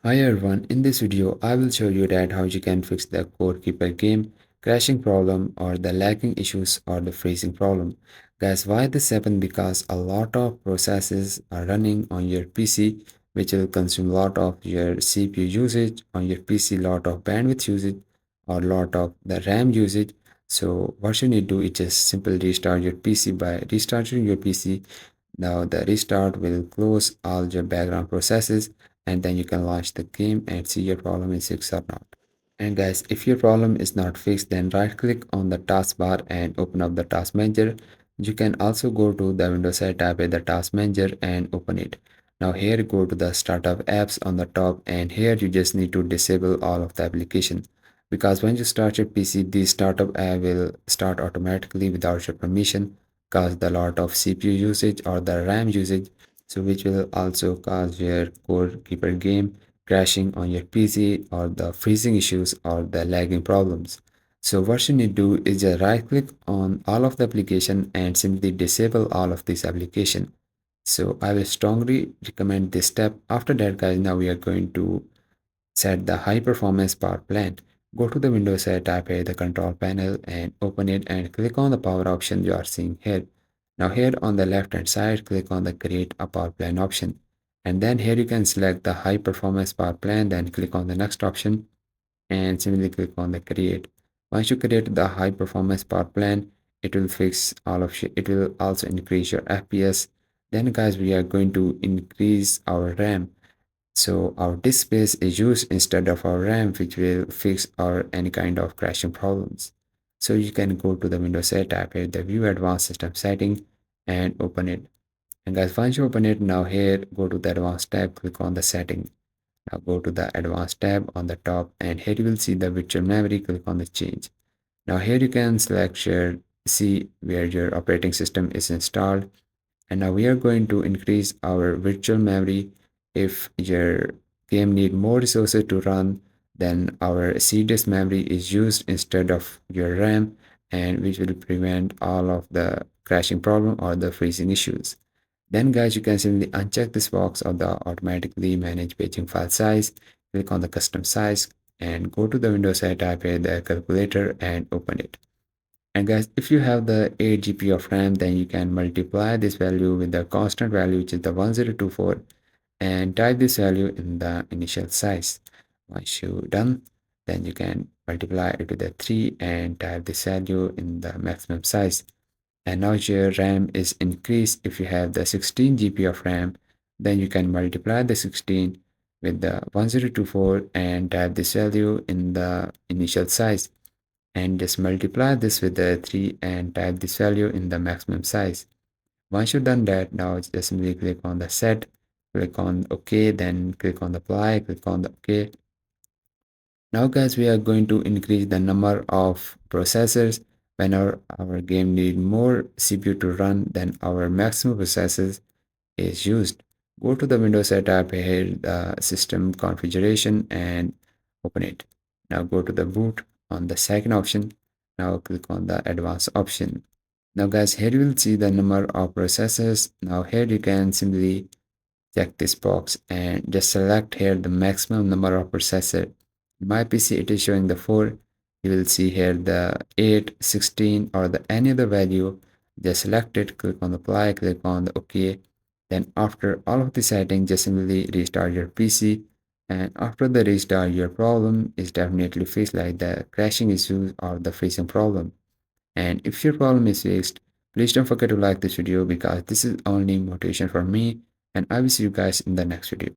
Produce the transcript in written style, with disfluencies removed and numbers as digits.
Hi everyone, in this video I will show you that how you can fix the core keeper game crashing problem or the lagging issues or the freezing problem. Guys, why this happen? Because a lot of processes are running on your PC which will consume a lot of your CPU usage on your PC, lot of bandwidth usage or lot of the RAM usage. So what you need to do is just simply restart your PC. By restarting your PC, now the restart will close all your background processes and then you can launch the game and see your problem is fixed or not. And guys, if your problem is not fixed, then right click on the taskbar and open up the task manager. You can also go to the Windows side, type in the task manager and open it. Now here go to the startup apps on the top, and here you just need to disable all of the application, because when you start your PC, the startup app will start automatically without your permission, cause the lot of CPU usage or the RAM usage, so which will also cause your core keeper game crashing on your PC or the freezing issues or the lagging problems. So what you need to do is just right click on all of the application and simply disable all of this application. So I will strongly recommend this step. After that guys, now we are going to set the high performance power plant. Go to the Windows side, type here the control panel and open it and click on the power option you are seeing here. Now here on the left hand side, click on the create a power plant option. And then here you can select the high performance power plant, then click on the next option and simply click on the create. Once you create the high performance power plant, it will fix all of it. It will also increase your FPS. Then guys, we are going to increase our RAM, so our disk space is used instead of our RAM, which will fix our any kind of crashing problems. So you can go to the Windows set, type here the View Advanced System Setting and open it. And guys, once you open it, now here go to the Advanced tab, click on the setting. Now go to the Advanced tab on the top, and here you will see the virtual memory. Click on the change. Now here you can select your see where your operating system is installed, and now we are going to increase our virtual memory. If your game need more resources to run, then our CDS memory is used instead of your RAM, and which will prevent all of the crashing problem or the freezing issues. Then guys, you can simply uncheck this box of the automatically manage paging file size, click on the custom size and go to the Windows side, type here the calculator and open it. And guys, if you have the 8 GB of RAM, then you can multiply this value with the constant value, which is the 1024, and type this value in the initial size. Once you done, then you can multiply it with the 3 and type this value in the maximum size. And now your RAM is increased. If you have the 16 GB of RAM, then you can multiply the 16 with the 1024 and type this value in the initial size, and just multiply this with the 3 and type this value in the maximum size. Once you've done that, now just simply click on the set, click on OK, then click on the apply, click on the OK. Now guys, we are going to increase the number of processors. When our game need more CPU to run, then our maximum processors is used. Go to the Windows setup here, the system configuration and open it. Now go to the boot on the second option. Now click on the advanced option. Now guys, here you will see the number of processors. Now here you can simply check this box and just select here the maximum number of processor. In my PC it is showing the 4. You will see here the 8, 16 or the any other value. Just select it, click on apply, click on the OK. Then after all of the settings, just simply restart your PC, and after the restart your problem is definitely fixed, like the crashing issues or the freezing problem. And if your problem is fixed, please don't forget to like this video, because this is only motivation for me, and I will see you guys in the next video.